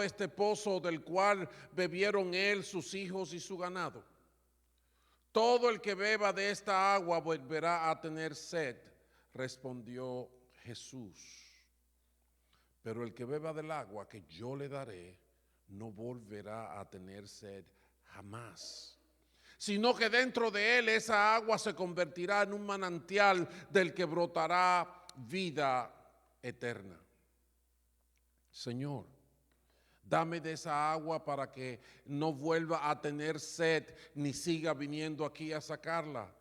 este pozo del cual bebieron él, sus hijos y su ganado. Todo el que beba de esta agua volverá a tener sed, respondió Jesús. Pero el que beba del agua que yo le daré, no volverá a tener sed jamás, sino que dentro de él esa agua se convertirá en un manantial del que brotará vida eterna. Señor, dame de esa agua para que no vuelva a tener sed ni siga viniendo aquí a sacarla.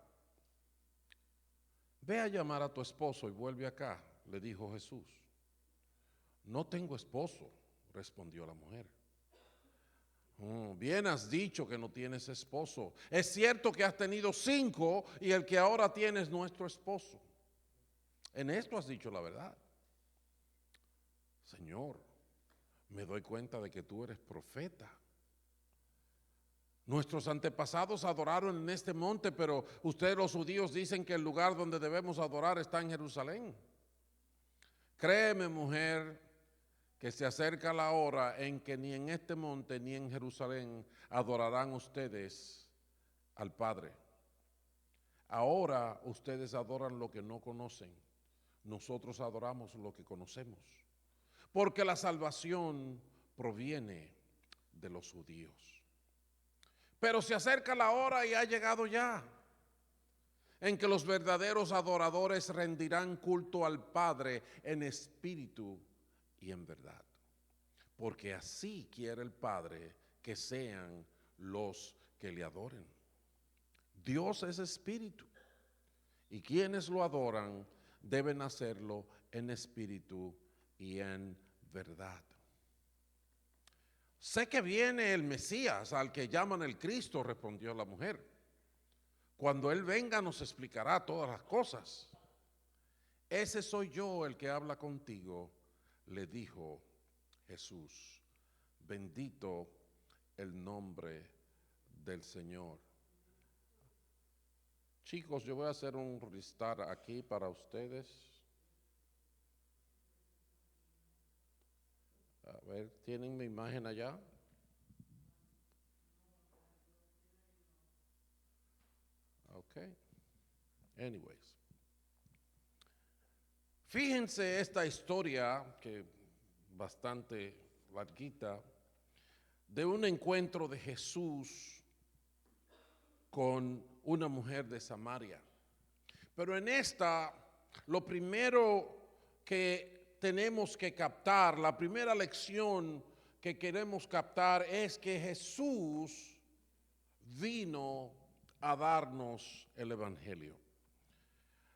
Ve a llamar a tu esposo y vuelve acá, le dijo Jesús. No tengo esposo, respondió la mujer. Bien has dicho que no tienes esposo. Es cierto que has tenido 5 y el que ahora tienes no es tu esposo. En esto has dicho la verdad. Señor, me doy cuenta de que tú eres profeta. Nuestros antepasados adoraron en este monte, pero ustedes los judíos dicen que el lugar donde debemos adorar está en Jerusalén. Créeme, mujer, que se acerca la hora en que ni en este monte ni en Jerusalén adorarán ustedes al Padre. Ahora ustedes adoran lo que no conocen, nosotros adoramos lo que conocemos, porque la salvación proviene de los judíos. Pero se acerca la hora y ha llegado ya, en que los verdaderos adoradores rendirán culto al Padre en espíritu y en verdad, porque así quiere el Padre que sean los que le adoren. Dios es espíritu, y quienes lo adoran deben hacerlo en espíritu y en verdad. Sé que viene el Mesías, al que llaman el Cristo, respondió la mujer. Cuando Él venga nos explicará todas las cosas. Ese soy yo el que habla contigo, le dijo Jesús. Bendito el nombre del Señor. Chicos, yo voy a hacer un restart aquí para ustedes. A ver, ¿tienen mi imagen allá? Ok. Anyways. Fíjense esta historia, que bastante larguita, de un encuentro de Jesús con una mujer de Samaria. Pero en esta, lo primero que tenemos que captar, la primera lección que queremos captar es que Jesús vino a darnos el Evangelio.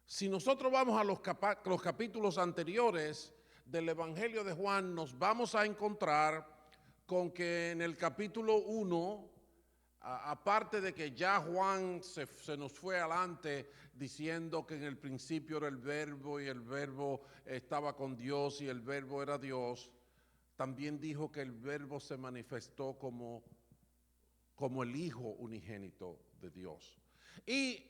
Si nosotros vamos a los capítulos anteriores del Evangelio de Juan, nos vamos a encontrar con que en el capítulo 1, aparte de que ya Juan se nos fue adelante diciendo que en el principio era el verbo y el verbo estaba con Dios y el verbo era Dios, también dijo que el verbo se manifestó como el Hijo unigénito de Dios. Y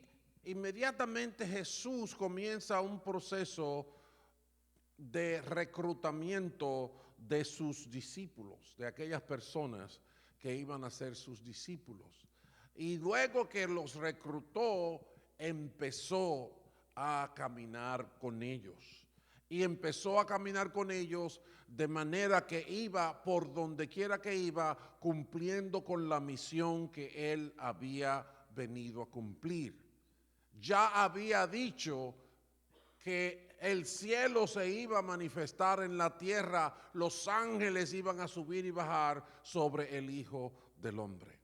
inmediatamente Jesús comienza un proceso de reclutamiento de sus discípulos, de aquellas personas que iban a ser sus discípulos. Y luego que los reclutó, empezó a caminar con ellos. Y empezó a caminar con ellos de manera que iba por donde quiera que iba, cumpliendo con la misión que él había venido a cumplir. Ya había dicho que el cielo se iba a manifestar en la tierra, los ángeles iban a subir y bajar sobre el Hijo del Hombre.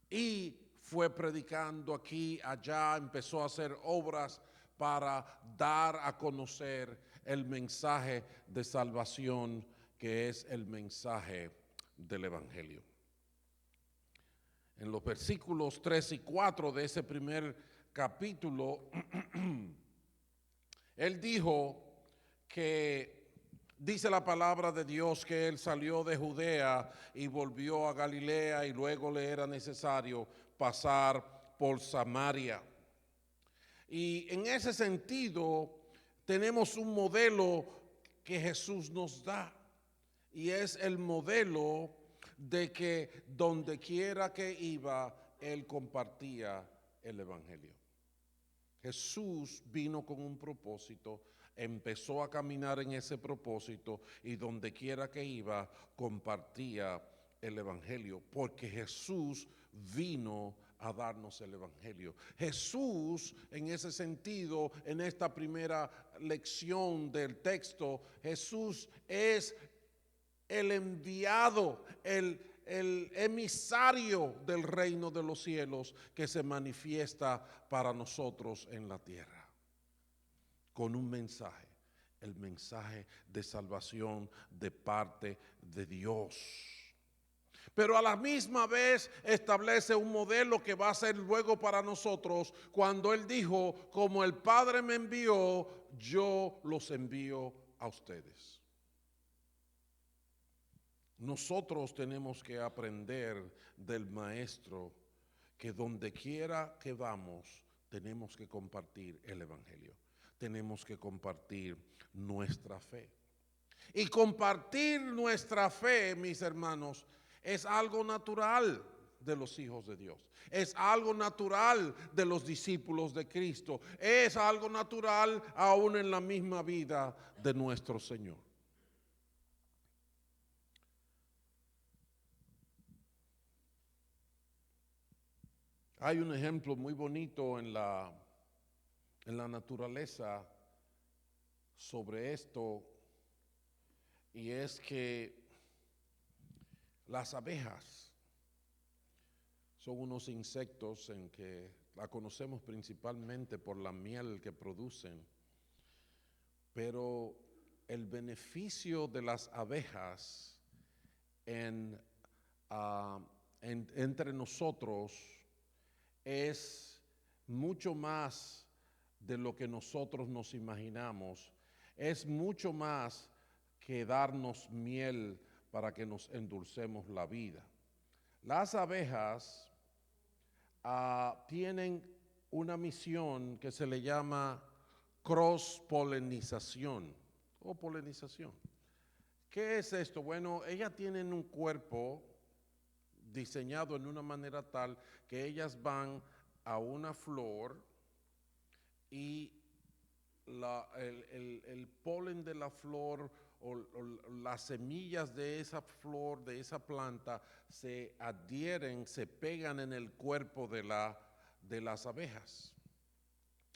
Y fue predicando aquí, allá, empezó a hacer obras para dar a conocer el mensaje de salvación, que es el mensaje del Evangelio. En los versículos 3 y 4 de ese primer capítulo, él dijo que, dice la palabra de Dios, que él salió de Judea y volvió a Galilea y luego le era necesario pasar por Samaria. Y en ese sentido tenemos un modelo que Jesús nos da. y es el modelo de que donde quiera que iba, él compartía el evangelio. Jesús vino con un propósito, empezó a caminar en ese propósito y donde quiera que iba, compartía el evangelio, porque Jesús vino a darnos el evangelio. Jesús, en ese sentido, en esta primera lección del texto, Jesús es el enviado, el emisario del reino de los cielos que se manifiesta para nosotros en la tierra, con un mensaje, el mensaje de salvación de parte de Dios. Pero a la misma vez establece un modelo que va a ser luego para nosotros cuando Él dijo, como el Padre me envió, yo los envío a ustedes. Nosotros tenemos que aprender del Maestro que donde quiera que vamos tenemos que compartir el evangelio, tenemos que compartir nuestra fe. Y compartir nuestra fe, mis hermanos, es algo natural de los hijos de Dios. Es algo natural de los discípulos de Cristo. Es algo natural aún en la misma vida de nuestro Señor. Hay un ejemplo muy bonito en la naturaleza sobre esto, y es que las abejas son unos insectos en que la conocemos principalmente por la miel que producen, pero el beneficio de las abejas entre nosotros es mucho más de lo que nosotros nos imaginamos, es mucho más que darnos miel para que nos endulcemos la vida. Las abejas tienen una misión que se le llama cross-polinización o polinización. ¿Qué es esto? Bueno, ellas tienen un cuerpo diseñado en una manera tal que ellas van a una flor y el polen de la flor o las semillas de esa flor, de esa planta, se adhieren, se pegan en el cuerpo de las abejas.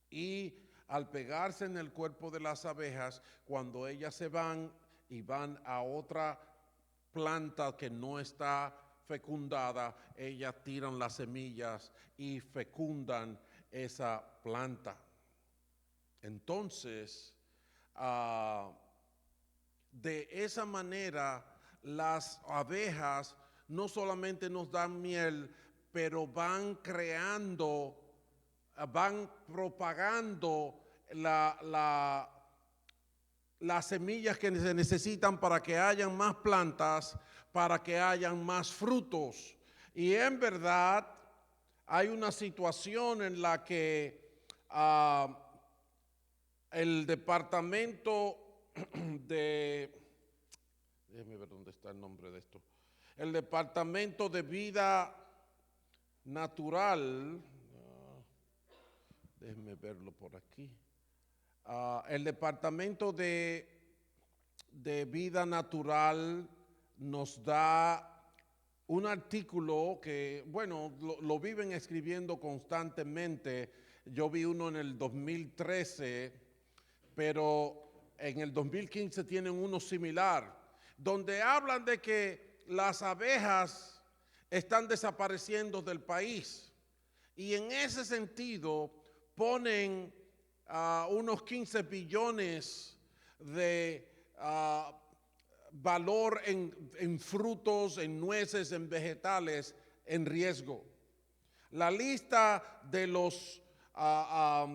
Y al pegarse en el cuerpo de las abejas, cuando ellas se van y van a otra planta que no está fecundada, ellas tiran las semillas y fecundan esa planta. Entonces, de esa manera, las abejas no solamente nos dan miel, pero van creando, van propagando las semillas que se necesitan para que hayan más plantas, para que hayan más frutos. Y en verdad hay una situación en la que el departamento déjeme ver dónde está el nombre de esto. El Departamento de Vida Natural, déjeme verlo por aquí. El Departamento de Vida Natural nos da un artículo que, bueno, lo viven escribiendo constantemente. Yo vi uno en el 2013, pero en el 2015 tienen uno similar, donde hablan de que las abejas están desapareciendo del país. Y en ese sentido ponen unos 15 billones de valor en frutos, en nueces, en vegetales, en riesgo. La lista de los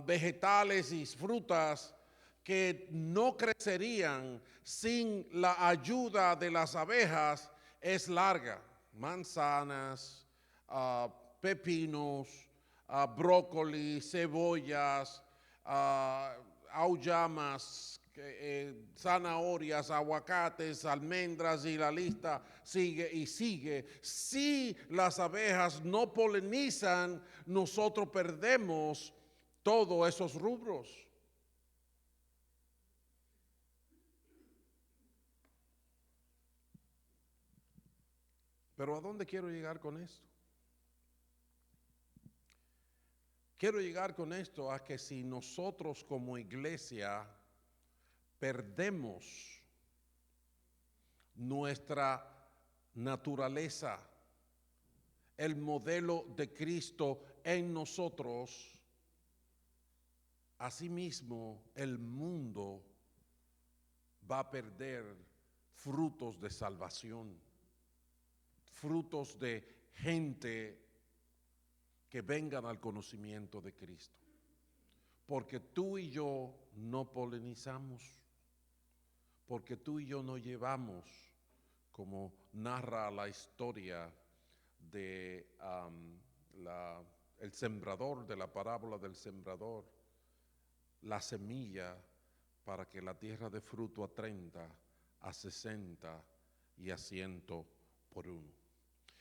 vegetales y frutas que no crecerían sin la ayuda de las abejas es larga. Manzanas, pepinos, brócoli, cebollas, auyamas, zanahorias, aguacates, almendras y la lista sigue y sigue. Si las abejas no polinizan, nosotros perdemos todos esos rubros. Pero ¿a dónde quiero llegar con esto? Quiero llegar con esto a que si nosotros como iglesia perdemos nuestra naturaleza, el modelo de Cristo en nosotros, asimismo el mundo va a perder frutos de salvación, frutos de gente que vengan al conocimiento de Cristo. Porque tú y yo no polinizamos, porque tú y yo no llevamos, como narra la historia de el sembrador, de la parábola del sembrador, la semilla para que la tierra dé fruto a 30, a 60 y a 100 por uno.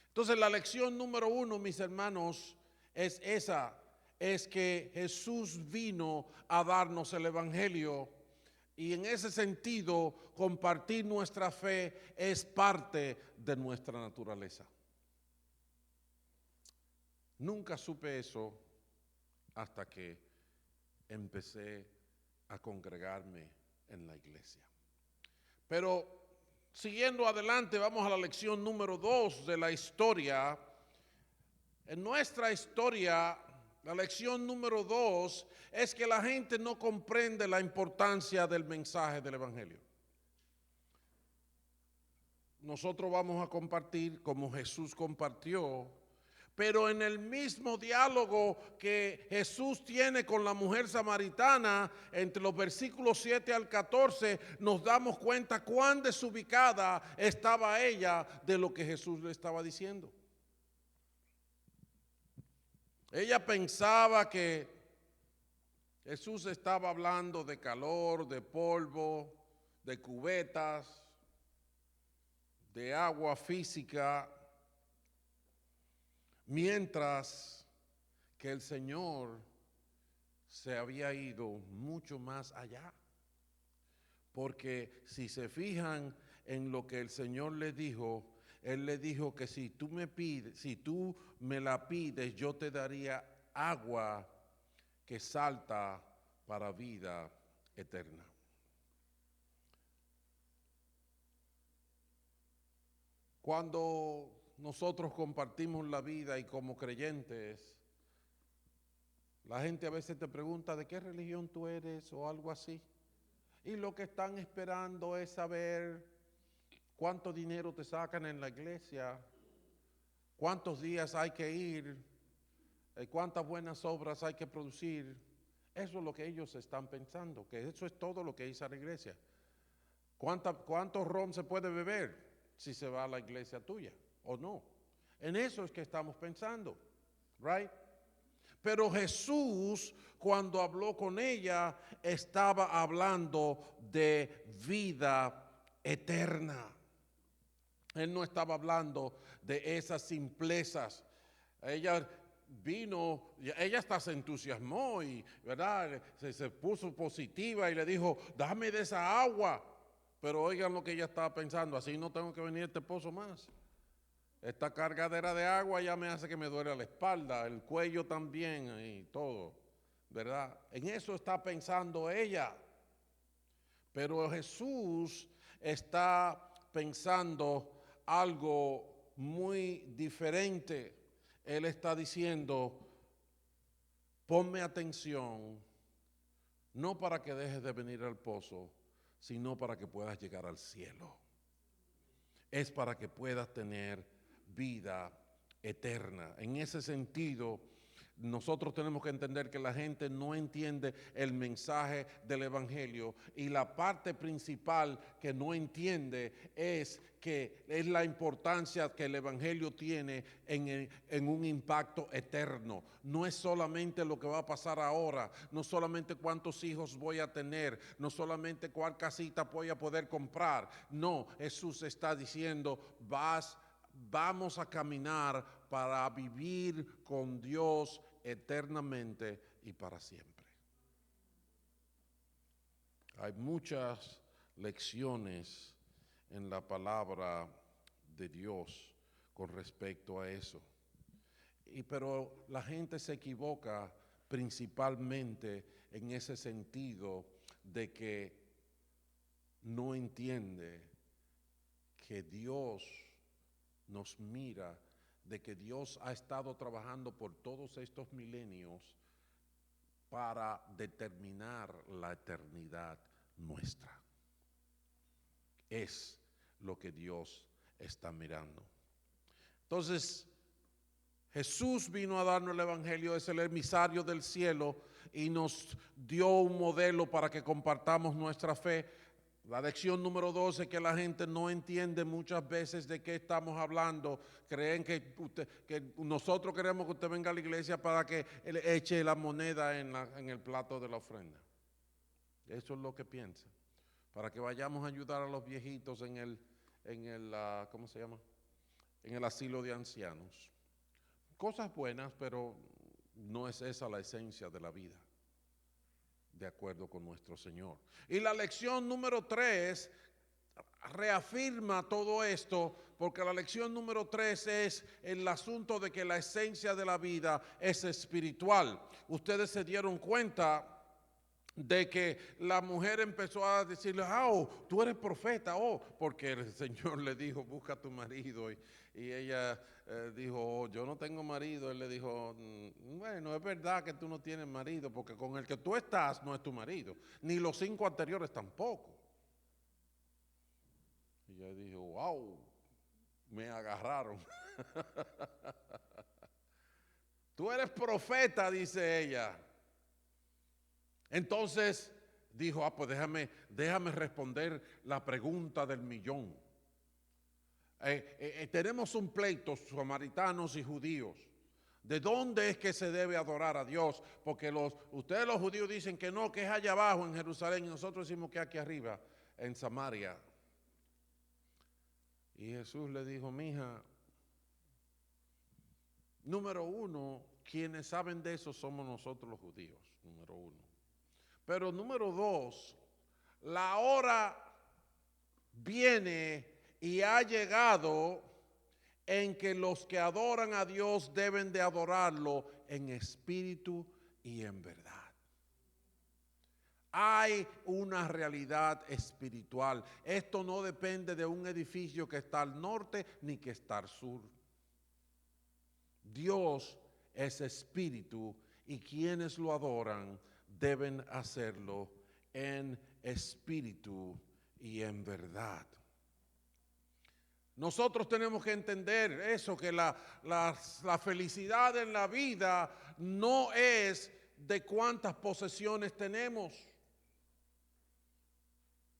Entonces la lección número 1, mis hermanos, es esa, es que Jesús vino a darnos el Evangelio y en ese sentido compartir nuestra fe es parte de nuestra naturaleza. Nunca supe eso hasta que empecé a congregarme en la iglesia. Pero siguiendo adelante, vamos a la lección número 2 de la historia. En nuestra historia, la lección número 2 es que la gente no comprende la importancia del mensaje del Evangelio. Nosotros vamos a compartir como Jesús compartió, pero en el mismo diálogo que Jesús tiene con la mujer samaritana, entre los versículos 7 al 14, nos damos cuenta cuán desubicada estaba ella de lo que Jesús le estaba diciendo. Ella pensaba que Jesús estaba hablando de calor, de polvo, de cubetas, de agua física, mientras que el Señor se había ido mucho más allá. Porque si se fijan en lo que el Señor le dijo, Él le dijo que si tú me la pides, yo te daría agua que salta para vida eterna. Cuando nosotros compartimos la vida y como creyentes, la gente a veces te pregunta de qué religión tú eres o algo así. Y lo que están esperando es saber cuánto dinero te sacan en la iglesia, cuántos días hay que ir, cuántas buenas obras hay que producir. Eso es lo que ellos están pensando, que eso es todo lo que dice la iglesia. ¿Cuánto ron se puede beber si se va a la iglesia tuya o no? En eso es que estamos pensando, right? Pero Jesús, cuando habló con ella, estaba hablando de vida eterna. Él no estaba hablando de esas simplezas. Ella vino, ella hasta se entusiasmó y, ¿verdad? Se puso positiva y le dijo, dame de esa agua. Pero oigan lo que ella estaba pensando, así no tengo que venir a este pozo más. Esta cargadera de agua ya me hace que me duele la espalda, el cuello también y todo, ¿verdad? En eso está pensando ella. Pero Jesús está pensando algo muy diferente. Él está diciendo, ponme atención, no para que dejes de venir al pozo, sino para que puedas llegar al cielo. Es para que puedas tener vida eterna. En ese sentido, Nosotros tenemos que entender que la gente no entiende el mensaje del Evangelio y la parte principal que no entiende es que es la importancia que el Evangelio tiene en un impacto eterno. No es solamente lo que va a pasar ahora, no solamente cuántos hijos voy a tener, no solamente cuál casita voy a poder comprar. No, Jesús está diciendo, vamos a caminar para vivir con Dios eternamente y para siempre. Hay muchas lecciones en la palabra de Dios con respecto a eso. Pero la gente se equivoca principalmente en ese sentido de que no entiende que Dios nos mira, de que Dios ha estado trabajando por todos estos milenios para determinar la eternidad nuestra. Es lo que Dios está mirando. Entonces, Jesús vino a darnos el Evangelio, es el emisario del cielo y nos dio un modelo para que compartamos nuestra fe. La lección número 2 es que la gente no entiende muchas veces de qué estamos hablando. Creen que nosotros queremos que usted venga a la iglesia para que él eche la moneda en el plato de la ofrenda. Eso es lo que piensan. Para que vayamos a ayudar a los viejitos en el ¿cómo se llama? En el asilo de ancianos. Cosas buenas, pero no es esa la esencia de la vida, de acuerdo con nuestro Señor. Y la lección número 3 reafirma todo esto, porque la lección número 3 es el asunto de que la esencia de la vida es espiritual. Ustedes se dieron cuenta de que la mujer empezó a decirle, tú eres profeta, porque el Señor le dijo, busca a tu marido, y ella dijo, yo no tengo marido. Él le dijo, bueno, es verdad que tú no tienes marido, porque con el que tú estás no es tu marido, ni los 5 anteriores tampoco. Y ella dijo, wow, me agarraron. Tú eres profeta, dice ella. Entonces dijo, pues déjame responder la pregunta del millón. Tenemos un pleito, samaritanos y judíos. ¿De dónde es que se debe adorar a Dios? Porque ustedes los judíos dicen que no, que es allá abajo en Jerusalén, y nosotros decimos que aquí arriba, en Samaria. Y Jesús le dijo, mija, número 1, quienes saben de eso somos nosotros los judíos, número 1. Pero número 2, la hora viene y ha llegado en que los que adoran a Dios deben de adorarlo en espíritu y en verdad. Hay una realidad espiritual. Esto no depende de un edificio que está al norte ni que está al sur. Dios es espíritu y quienes lo adoran deben hacerlo en espíritu y en verdad. Nosotros tenemos que entender eso, que la felicidad en la vida no es de cuántas posesiones tenemos.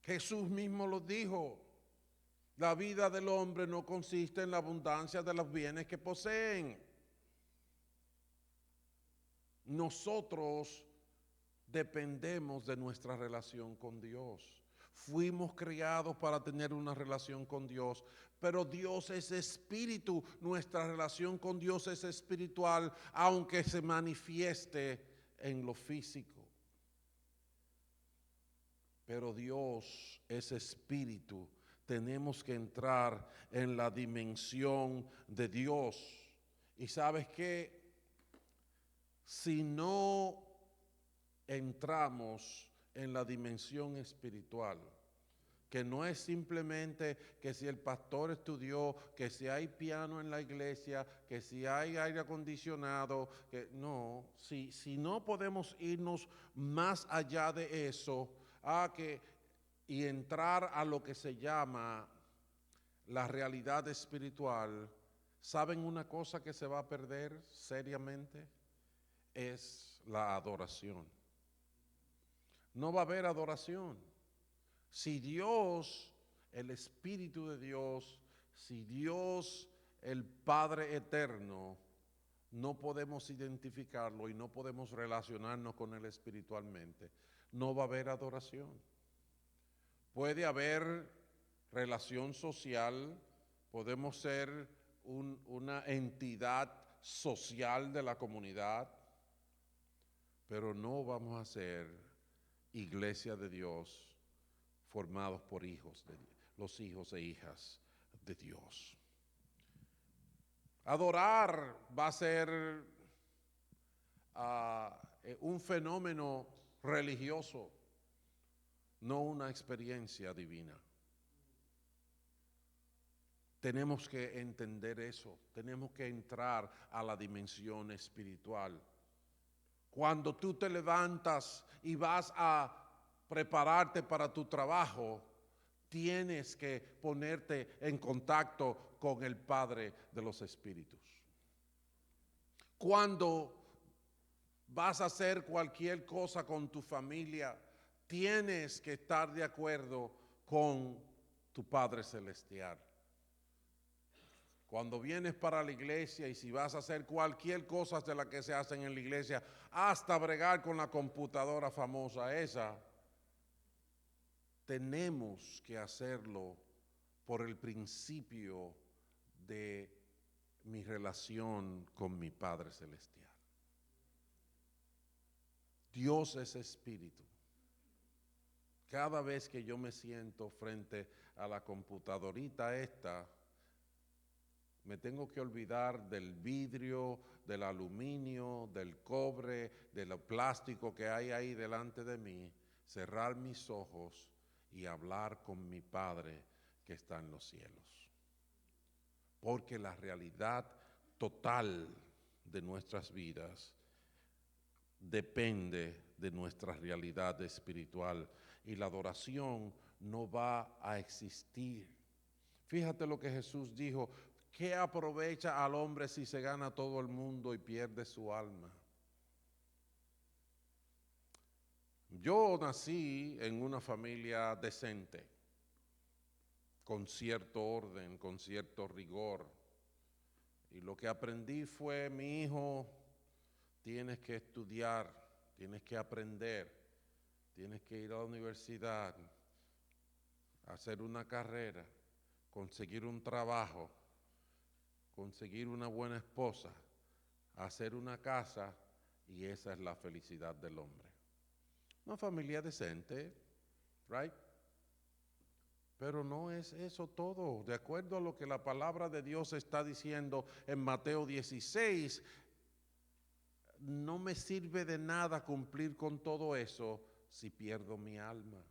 Jesús mismo lo dijo, la vida del hombre no consiste en la abundancia de los bienes que poseen. Nosotros dependemos de nuestra relación con Dios. Fuimos creados para tener una relación con Dios, pero Dios es espíritu. Nuestra relación con Dios es espiritual, aunque se manifieste en lo físico. Pero Dios es espíritu. Tenemos que entrar en la dimensión de Dios. ¿Y sabes qué? Si no entramos en la dimensión espiritual, que no es simplemente que si el pastor estudió, que si hay piano en la iglesia, que si hay aire acondicionado, que no, si no podemos irnos más allá de eso, y entrar a lo que se llama la realidad espiritual, ¿saben una cosa que se va a perder seriamente? es la adoración. No va a haber adoración. Si Dios, el Espíritu de Dios, si Dios, el Padre eterno, no podemos identificarlo y no podemos relacionarnos con Él espiritualmente, no va a haber adoración. Puede haber relación social, podemos ser una entidad social de la comunidad, pero no vamos a ser iglesia de Dios formados por hijos de Dios, los hijos e hijas de Dios. Adorar va a ser un fenómeno religioso, no una experiencia divina. Tenemos que entender eso, tenemos que entrar a la dimensión espiritual. Cuando tú te levantas y vas a prepararte para tu trabajo, tienes que ponerte en contacto con el Padre de los Espíritus. Cuando vas a hacer cualquier cosa con tu familia, tienes que estar de acuerdo con tu Padre Celestial. Cuando vienes para la iglesia y si vas a hacer cualquier cosa de la que se hacen en la iglesia, hasta bregar con la computadora famosa esa, tenemos que hacerlo por el principio de mi relación con mi Padre Celestial. Dios es espíritu. Cada vez que yo me siento frente a la computadorita esta, me tengo que olvidar del vidrio, del aluminio, del cobre, del plástico que hay ahí delante de mí, cerrar mis ojos y hablar con mi Padre que está en los cielos. Porque la realidad total de nuestras vidas depende de nuestra realidad espiritual y la adoración no va a existir. Fíjate lo que Jesús dijo: ¿qué aprovecha al hombre si se gana todo el mundo y pierde su alma? Yo nací en una familia decente, con cierto orden, con cierto rigor. Y lo que aprendí fue: mi hijo, tienes que estudiar, tienes que aprender, tienes que ir a la universidad, hacer una carrera, conseguir un trabajo, conseguir una buena esposa, hacer una casa, y esa es la felicidad del hombre. Una familia decente, right? Pero no es eso todo. De acuerdo a lo que la palabra de Dios está diciendo en Mateo 16, no me sirve de nada cumplir con todo eso si pierdo mi alma,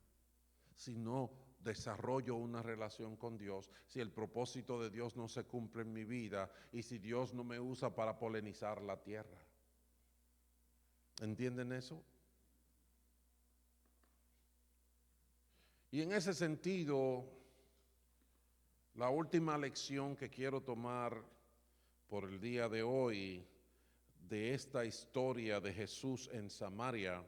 si no desarrollo una relación con Dios, si el propósito de Dios no se cumple en mi vida y si Dios no me usa para polinizar la tierra. ¿Entienden eso? Y en ese sentido, la última lección que quiero tomar por el día de hoy de esta historia de Jesús en Samaria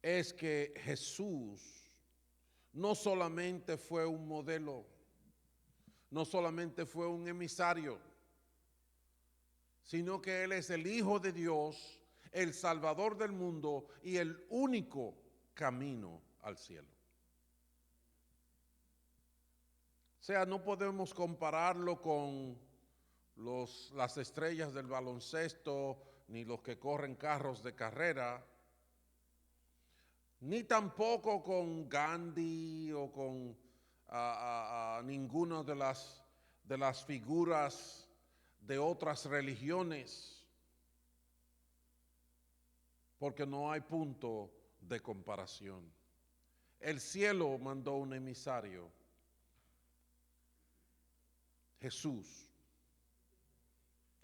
es que Jesús no solamente fue un modelo, no solamente fue un emisario, sino que Él es el Hijo de Dios, el Salvador del mundo y el único camino al cielo. O sea, no podemos compararlo con las estrellas del baloncesto, ni los que corren carros de carrera, ni tampoco con Gandhi o con ninguna de las figuras de otras religiones, porque no hay punto de comparación. El cielo mandó un emisario, Jesús,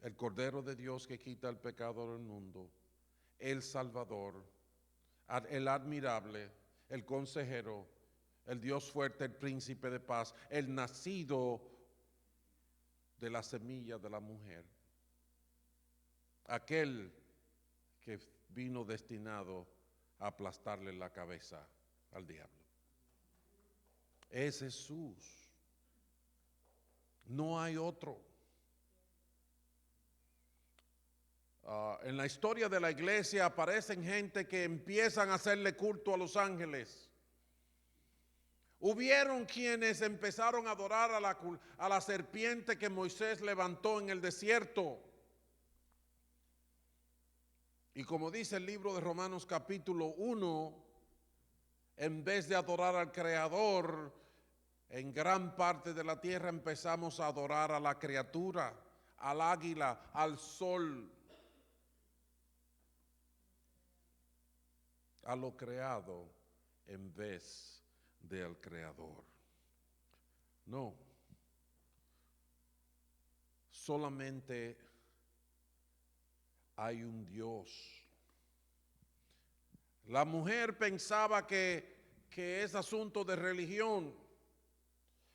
el Cordero de Dios que quita el pecado del mundo, el Salvador, el admirable, el consejero, el Dios fuerte, el príncipe de paz, el nacido de la semilla de la mujer. aquel que vino destinado a aplastarle la cabeza al diablo. Es Jesús. No hay otro. En la historia de la iglesia aparecen gente que empiezan a hacerle culto a los ángeles. Hubieron quienes empezaron a adorar a la serpiente que Moisés levantó en el desierto. Y como dice el libro de Romanos capítulo 1, en vez de adorar al Creador, en gran parte de la tierra empezamos a adorar a la criatura, al águila, al sol, a lo creado en vez del Creador. No, solamente hay un Dios. La mujer pensaba que es asunto de religión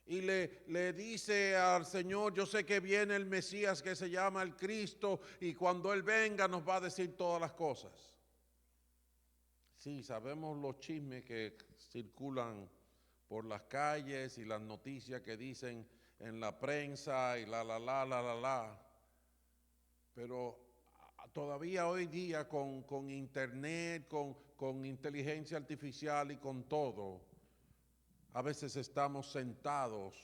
y le dice al Señor: yo sé que viene el Mesías que se llama el Cristo y cuando Él venga nos va a decir todas las cosas. Sí, sabemos los chismes que circulan por las calles y las noticias que dicen en la prensa y la. Pero todavía hoy día con internet, con inteligencia artificial y con todo, a veces estamos sentados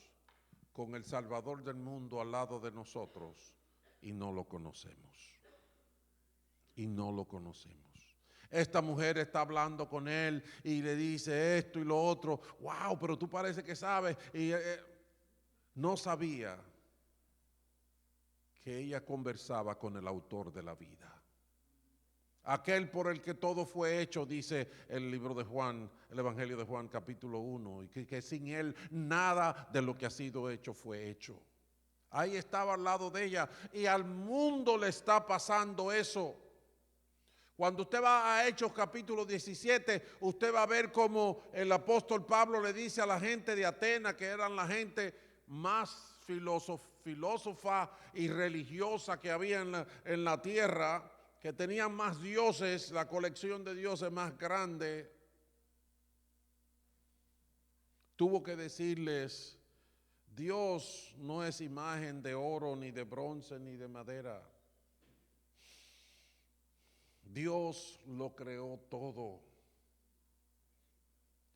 con el Salvador del mundo al lado de nosotros y no lo conocemos. Y no lo conocemos. Esta mujer está hablando con él y le dice esto y lo otro. Wow, pero tú parece que sabes. Y no sabía que ella conversaba con el autor de la vida. Aquel por el que todo fue hecho, dice el libro de Juan, el Evangelio de Juan capítulo 1, y que sin él nada de lo que ha sido hecho fue hecho. Ahí estaba al lado de ella y al mundo le está pasando eso. Cuando usted va a Hechos capítulo 17, usted va a ver cómo el apóstol Pablo le dice a la gente de Atenas, que eran la gente más filósofa y religiosa que había en la tierra, que tenían más dioses, la colección de dioses más grande, tuvo que decirles: Dios no es imagen de oro, ni de bronce, ni de madera. Dios lo creó todo.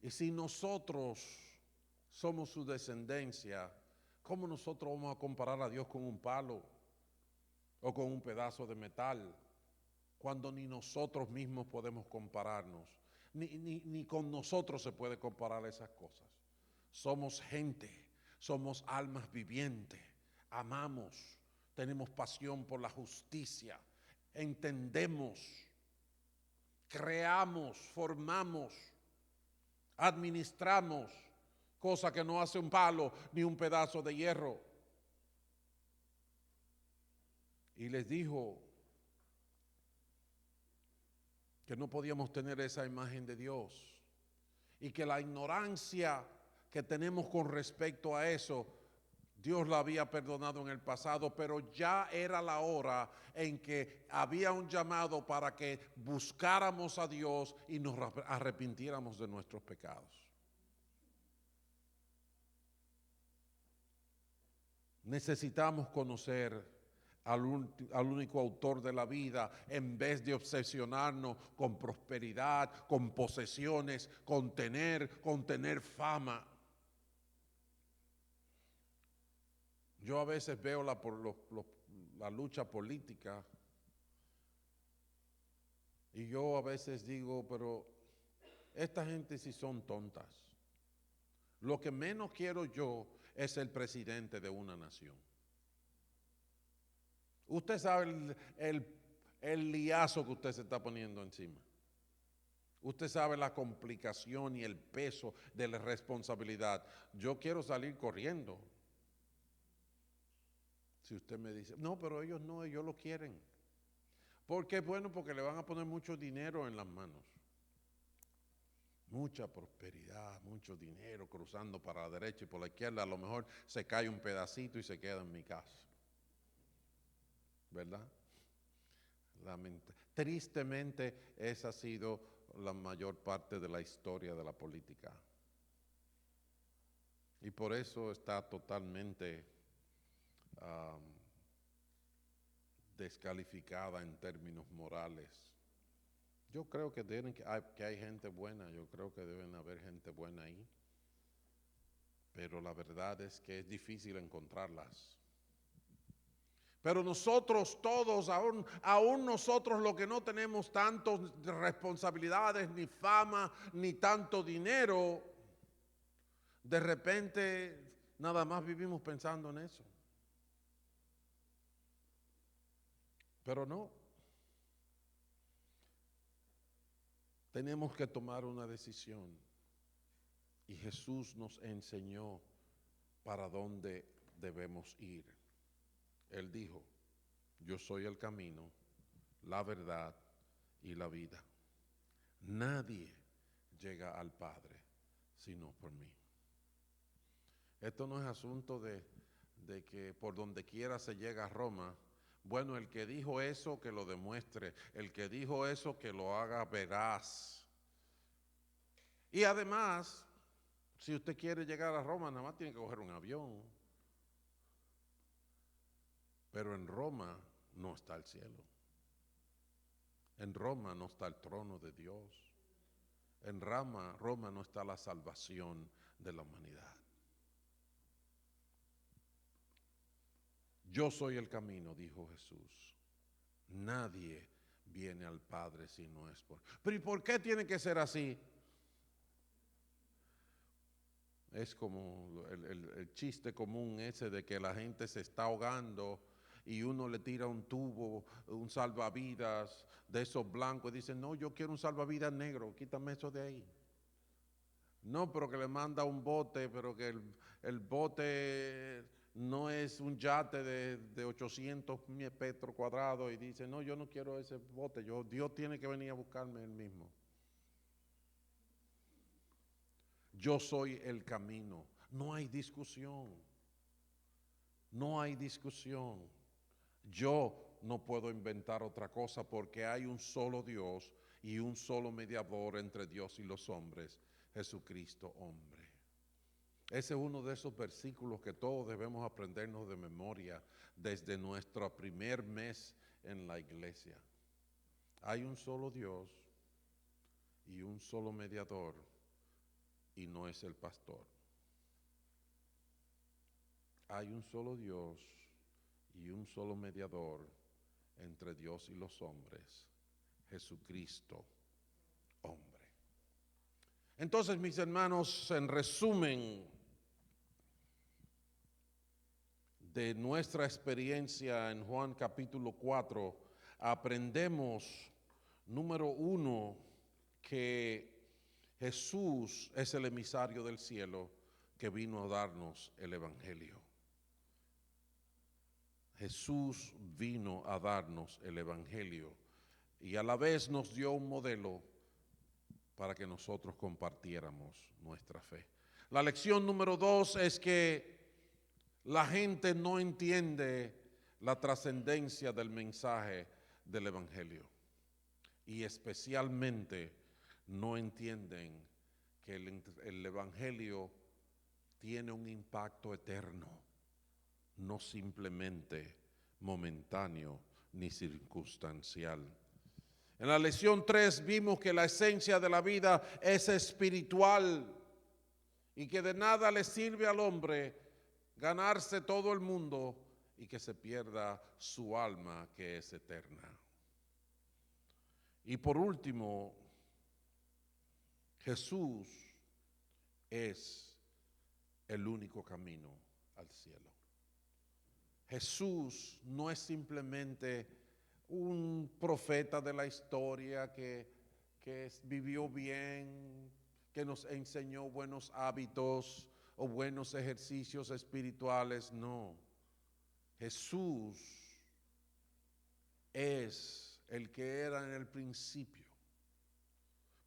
Y si nosotros somos su descendencia, ¿cómo nosotros vamos a comparar a Dios con un palo o con un pedazo de metal? Cuando ni nosotros mismos podemos compararnos, ni con nosotros se puede comparar esas cosas. Somos gente, somos almas vivientes, amamos, tenemos pasión por la justicia, entendemos, creamos, formamos, administramos, cosa que no hace un palo ni un pedazo de hierro. Y les dijo que no podíamos tener esa imagen de Dios y que la ignorancia que tenemos con respecto a eso, Dios la había perdonado en el pasado, pero ya era la hora en que había un llamado para que buscáramos a Dios y nos arrepintiéramos de nuestros pecados. Necesitamos conocer al único autor de la vida en vez de obsesionarnos con prosperidad, con posesiones, con tener fama. Yo a veces veo la lucha política y yo a veces digo, pero esta gente sí son tontas. Lo que menos quiero yo es el presidente de una nación. Usted sabe el liazo que usted se está poniendo encima. Usted sabe la complicación y el peso de la responsabilidad. Yo quiero salir corriendo. Si usted me dice, no, pero ellos no, ellos lo quieren. ¿Por qué? Bueno, porque le van a poner mucho dinero en las manos. Mucha prosperidad, mucho dinero cruzando para la derecha y por la izquierda. A lo mejor se cae un pedacito y se queda en mi casa. ¿Verdad? Tristemente, esa ha sido la mayor parte de la historia de la política. Y por eso está totalmente descalificada en términos morales. Yo creo que hay gente buena, yo creo que deben haber gente buena ahí, pero la verdad es que es difícil encontrarlas. Pero nosotros todos, aún nosotros los que no tenemos tantas responsabilidades, ni fama, ni tanto dinero, de repente nada más vivimos pensando en eso. Pero no. Tenemos que tomar una decisión. Y Jesús nos enseñó para dónde debemos ir. Él dijo, yo soy el camino, la verdad y la vida. Nadie llega al Padre sino por mí. Esto no es asunto de que por donde quiera se llega a Roma. Bueno, el que dijo eso, que lo demuestre. El que dijo eso, que lo haga veraz. Y además, si usted quiere llegar a Roma, nada más tiene que coger un avión. Pero en Roma no está el cielo. En Roma no está el trono de Dios. En Roma no está la salvación de la humanidad. Yo soy el camino, dijo Jesús. Nadie viene al Padre si no es por... Pero ¿y por qué tiene que ser así? Es como el chiste común ese de que la gente se está ahogando y uno le tira un tubo, un salvavidas de esos blancos y dice, no, yo quiero un salvavidas negro, quítame eso de ahí. No, pero que le manda un bote, pero que el bote no es un yate de 800 metros cuadrados y dice, no, yo no quiero ese bote, Dios tiene que venir a buscarme él mismo. Yo soy el camino. No hay discusión. No hay discusión. Yo no puedo inventar otra cosa porque hay un solo Dios y un solo mediador entre Dios y los hombres, Jesucristo hombre. Ese es uno de esos versículos que todos debemos aprendernos de memoria desde nuestro primer mes en la iglesia. Hay un solo Dios y un solo mediador y no es el pastor. Hay un solo Dios y un solo mediador entre Dios y los hombres, Jesucristo, hombre. Entonces, mis hermanos, en resumen de nuestra experiencia en Juan capítulo 4, aprendemos, número 1, que Jesús es el emisario del cielo que vino a darnos el Evangelio. Jesús vino a darnos el Evangelio y a la vez nos dio un modelo para que nosotros compartiéramos nuestra fe. La lección número 2 es que la gente no entiende la trascendencia del mensaje del Evangelio y especialmente no entienden que el Evangelio tiene un impacto eterno, no simplemente momentáneo ni circunstancial. En la lección 3 vimos que la esencia de la vida es espiritual y que de nada le sirve al hombre ganarse todo el mundo y que se pierda su alma que es eterna. Y por último, Jesús es el único camino al cielo. Jesús no es simplemente un profeta de la historia que vivió bien, que nos enseñó buenos hábitos o buenos ejercicios espirituales, no. Jesús es el que era en el principio,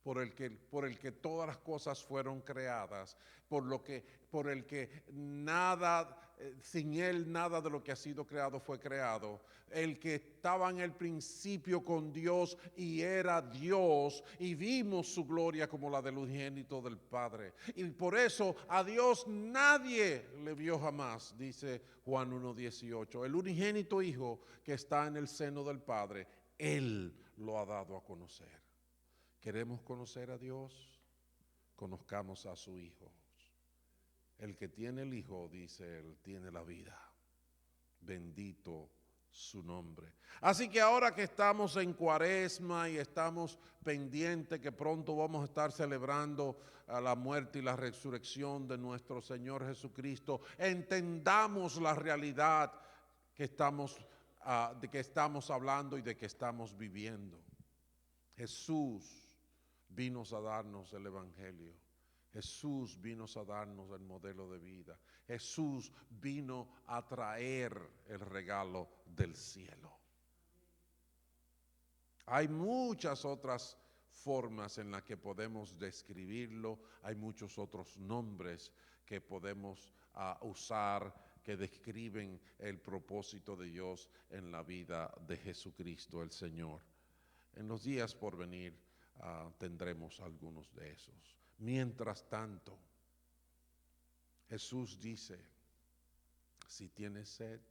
por el que todas las cosas fueron creadas, por el que nada sin Él nada de lo que ha sido creado fue creado. El que estaba en el principio con Dios y era Dios, y vimos su gloria como la del unigénito del Padre. Y por eso a Dios nadie le vio jamás, dice Juan 1:18. El unigénito Hijo que está en el seno del Padre, Él lo ha dado a conocer. ¿Queremos conocer a Dios? Conozcamos a su Hijo. El que tiene el Hijo, dice él, tiene la vida. Bendito su nombre. Así que ahora que estamos en Cuaresma y estamos pendientes que pronto vamos a estar celebrando a la muerte y la resurrección de nuestro Señor Jesucristo, entendamos la realidad que de que estamos hablando y de que estamos viviendo. Jesús vino a darnos el Evangelio. Jesús vino a darnos el modelo de vida. Jesús vino a traer el regalo del cielo. Hay muchas otras formas en las que podemos describirlo. Hay muchos otros nombres que podemos usar que describen el propósito de Dios en la vida de Jesucristo el Señor. En los días por venir tendremos algunos de esos. Mientras tanto, Jesús dice, si tienes sed,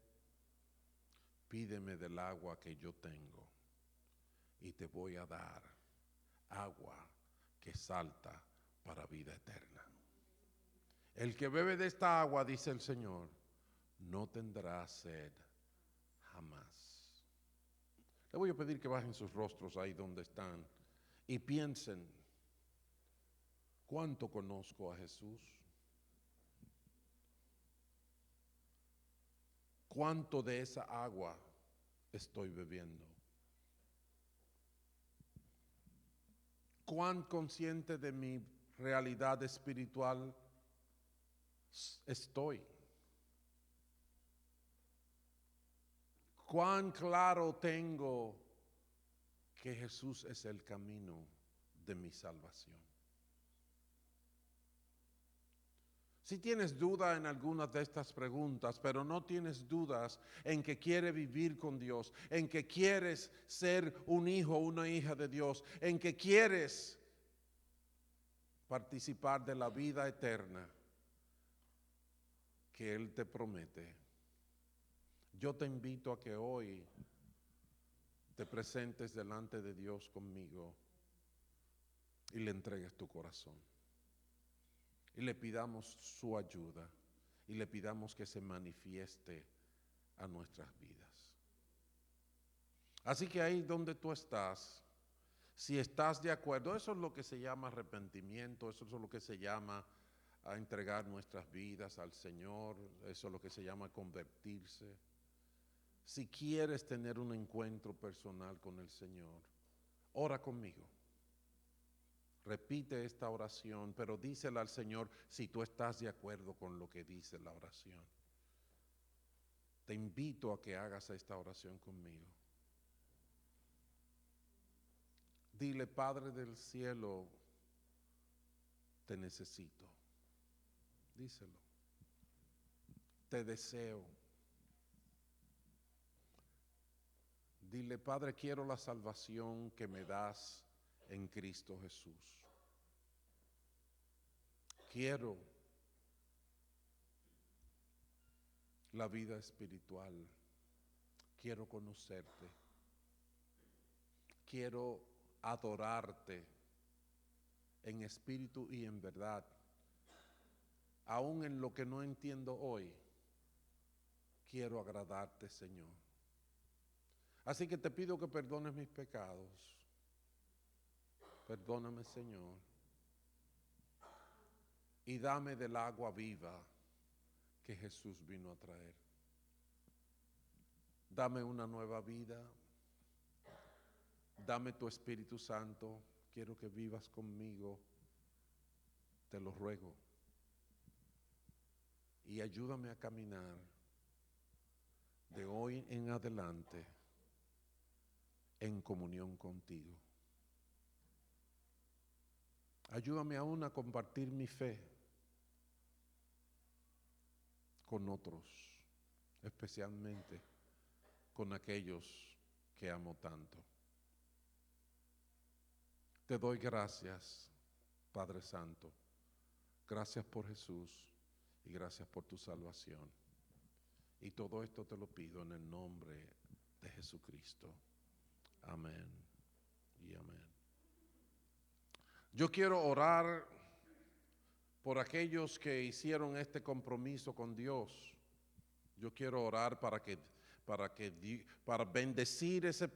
pídeme del agua que yo tengo y te voy a dar agua que salta para vida eterna. El que bebe de esta agua, dice el Señor, no tendrá sed jamás. Le voy a pedir que bajen sus rostros ahí donde están y piensen, ¿cuánto conozco a Jesús? ¿Cuánto de esa agua estoy bebiendo? ¿Cuán consciente de mi realidad espiritual estoy? ¿Cuán claro tengo que Jesús es el camino de mi salvación? Si tienes duda en algunas de estas preguntas, pero no tienes dudas en que quieres vivir con Dios, en que quieres ser un hijo o una hija de Dios, en que quieres participar de la vida eterna que Él te promete, yo te invito a que hoy te presentes delante de Dios conmigo y le entregues tu corazón. Y le pidamos su ayuda y le pidamos que se manifieste a nuestras vidas. Así que ahí donde tú estás, si estás de acuerdo, eso es lo que se llama arrepentimiento, eso es lo que se llama a entregar nuestras vidas al Señor, eso es lo que se llama convertirse. Si quieres tener un encuentro personal con el Señor, ora conmigo. Repite esta oración, pero dísela al Señor si tú estás de acuerdo con lo que dice la oración. Te invito a que hagas esta oración conmigo. Dile, Padre del cielo, te necesito. Díselo. Te deseo. Dile, Padre, quiero la salvación que me das en Cristo Jesús. Quiero la vida espiritual. Quiero conocerte. Quiero adorarte en espíritu y en verdad. Aún en lo que no entiendo hoy, quiero agradarte, Señor. Así que te pido que perdones mis pecados. Perdóname, Señor. Y dame del agua viva que Jesús vino a traer. Dame una nueva vida. Dame tu Espíritu Santo. Quiero que vivas conmigo. Te lo ruego. Y ayúdame a caminar de hoy en adelante en comunión contigo. Ayúdame aún a compartir mi fe con otros, especialmente con aquellos que amo tanto. Te doy gracias, Padre Santo. Gracias por Jesús y gracias por tu salvación. Y todo esto te lo pido en el nombre de Jesucristo. Amén y amén. Yo quiero orar por aquellos que hicieron este compromiso con Dios. Yo quiero orar para bendecir ese